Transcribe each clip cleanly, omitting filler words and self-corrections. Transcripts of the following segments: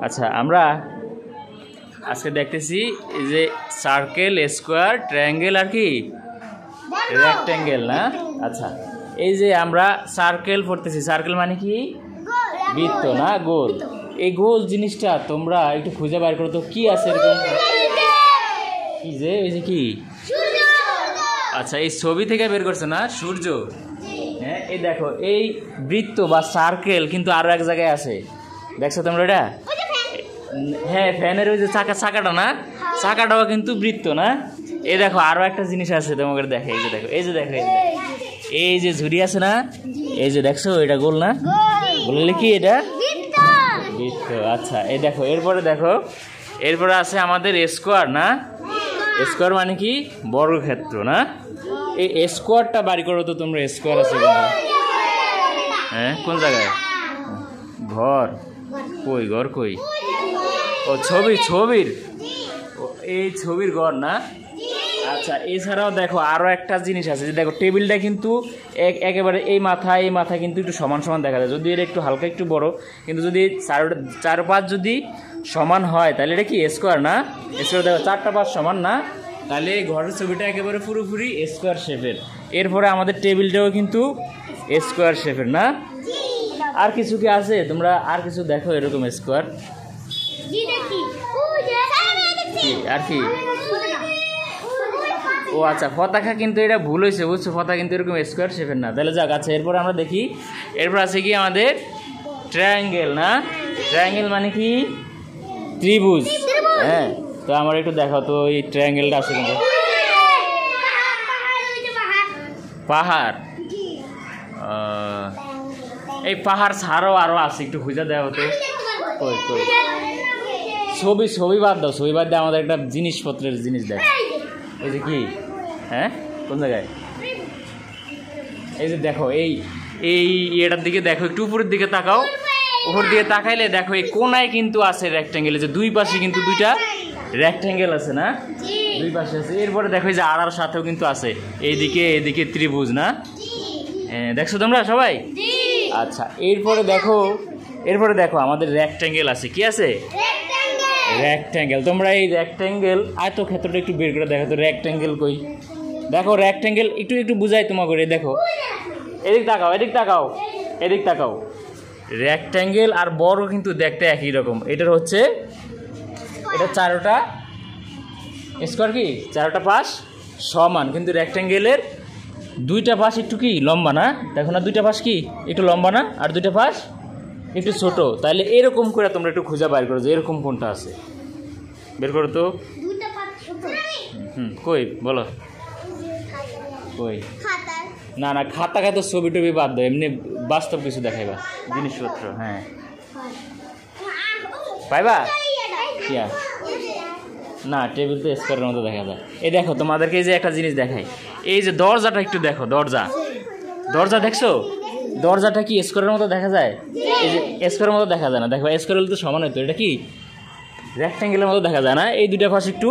আচ্ছা আমরা আজকে দেখতেছি এই যে সার্কেল, স্কোয়ার, ট্রায়াঙ্গেল আর কি রেক্ট্যাঙ্গেল না। আচ্ছা এই যে আমরা সার্কেল পড়তেছি, সার্কেল মানে কি বৃত্ত না, গোল। এই গোল জিনিসটা তোমরা একটু খুঁজে বের করো তো কি আছে এরকম, কি যে এই যে কি, আচ্ছা এই ছবি থেকে বের করছে না সূর্য। হ্যাঁ এই দেখো এই বৃত্ত বা সার্কেল কিন্তু আরো এক জায়গায় আছে, দেখছো তোমরা এটা? হ্যাঁ ফ্যানের ওই যে চাকাটা না, চাকাটাও কিন্তু বৃত্ত না। এই দেখো আরো একটা জিনিস আছে তোমাকে দেখে, এই যে দেখো, এই যে দেখো, এই যে ঝুড়ি আছে না, এই যে দেখছো এটা গোল না, বললে কি এটা বৃত্ত। আচ্ছা এই দেখো এরপরে দেখো, এরপরে আছে আমাদের স্কোয়ার না, স্কোয়ার মানে কি বর্গক্ষেত্র না। এই স্কোয়ারটা বাড়ি করো তো তোমরা, স্কোয়ার আছে হ্যাঁ কোন জায়গায়, ঘর কই, ঘর কই, ও ছবির এই ছবির ঘর না। আচ্ছা এছাড়াও দেখো আরো একটা জিনিস আছে, যে দেখো টেবিলটা কিন্তু একেবারে এই মাথা কিন্তু একটু সমান সমান দেখা যায়, যদি এটা একটু হালকা একটু বড়, কিন্তু যদি চারপাশ যদি সমান হয় তাহলে এটা কি স্কোয়ার না। স্কোয়ার দেখো চারটা পাশ সমান না, তাহলে এই ঘরের ছবিটা একেবারে পুরোপুরি স্কোয়ার শেপের। এরপরে আমাদের টেবিলটাও কিন্তু স্কোয়ার শেপের না। আর কিছু কি আছে তোমরা, আর কিছু দেখো এরকম স্কোয়ার আর কি, ও আচ্ছা পতাকা, কিন্তু এটা ভুল হয়েছে বুঝছো, পতাকা কিন্তু এরকম স্কোয়ার শেপের না। তাহলে যাক, আচ্ছা এরপর আমরা দেখি, এরপর আছে কি আমাদের ট্রায়াঙ্গেল না। ট্রায়াঙ্গেল মানে কি ত্রিভুজ। হ্যাঁ তো আমার একটু দেখো তো এই ট্রায়াঙ্গেলটা আছে কিন্তু, পাহাড়, এই পাহাড় ছাড়াও আরো আছে, একটু খুঁজে দেওয়া হতো। ছবি বাদ দাও, ছবি বাদ দিয়ে আমাদের একটা জিনিসপত্রের জিনিস দেখো, এই যে কি, হ্যাঁ কোন জায়গায়, এই যে দেখো এই এটার দিকে দেখো, একটু উপরের দিকে তাকাও, উপর দিকে তাকাইলে দেখো এই কোনায় কিন্তু আছে রেক্ট্যাঙ্গেল, যে দুই পাশে কিন্তু দুইটা রেক্ট্যাঙ্গেল আছে না, দুই পাশে আছে। এরপরে দেখো এই যে আড়ার সাথেও কিন্তু আছে, এদিকে ত্রিভুজ না, দেখছো তোমরা সবাই? আচ্ছা এরপরে দেখো আমাদের রেক্ট্যাঙ্গেল আছে, কি আছে রেক্ট্যাঙ্গেল। তোমরা এই রেক্ট্যাঙ্গেল আয়তক্ষেত্রটা একটু বের করে দেখো তো, রেক্ট্যাঙ্গেল কই, দেখো রেক্ট্যাঙ্গেল একটু বুঝাই তোমাকে, দেখো এদিক তাকাও, রেক্ট্যাঙ্গেল আর বর্গ কিন্তু দেখতে একই রকম। এটা চারোটা স্কোয়ার কি, চারোটা পাশ সমান, কিন্তু রেক্ট্যাঙ্গেলের দুইটা পাশ একটু কি লম্বা না, দেখো না দুইটা পাশ কি একটু লম্বা না, আর দুইটা পাশ একটু ছোট। তাহলে এরকম করে তোমরা একটু খুঁজে বাইর করো যে এরকম কোনটা আছে, বের করো তো। কই বলো, কই না খাতা তো ছবি টবি বাদ দাও, এমনি বাস্তব কিছু দেখাইবা জিনিসপত্র। হ্যাঁ পাইবা না, টেবিল তো স্কোয়ারের মতো দেখা যায়। এই দেখো তোমাদেরকে এই যে একটা জিনিস দেখাই, এই যে দরজাটা একটু দেখো, দরজা দেখছো, দরজাটা কি স্কোয়ারের মতো দেখা যায়? এই যে স্কোয়ারের মতো দেখা যায় না, দেখো স্কোয়ার তো সমান হতো, এটা কি রেক্ট্যাঙ্গেলের মতো দেখা যায় না। এই দুইটা পাশ একটু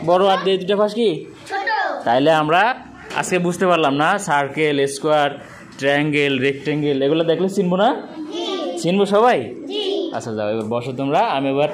বড় আর এই দুইটা পাশ কি, তাইলে আমরা আজকে বুঝতে পারলাম না সার্কেল, স্কোয়ার, ট্রায়াঙ্গেল, রেক্ট্যাঙ্গেল এগুলো দেখলে চিনবো না, চিনবো সবাই? আচ্ছা যাও এবার বসো তোমরা, আমি এবার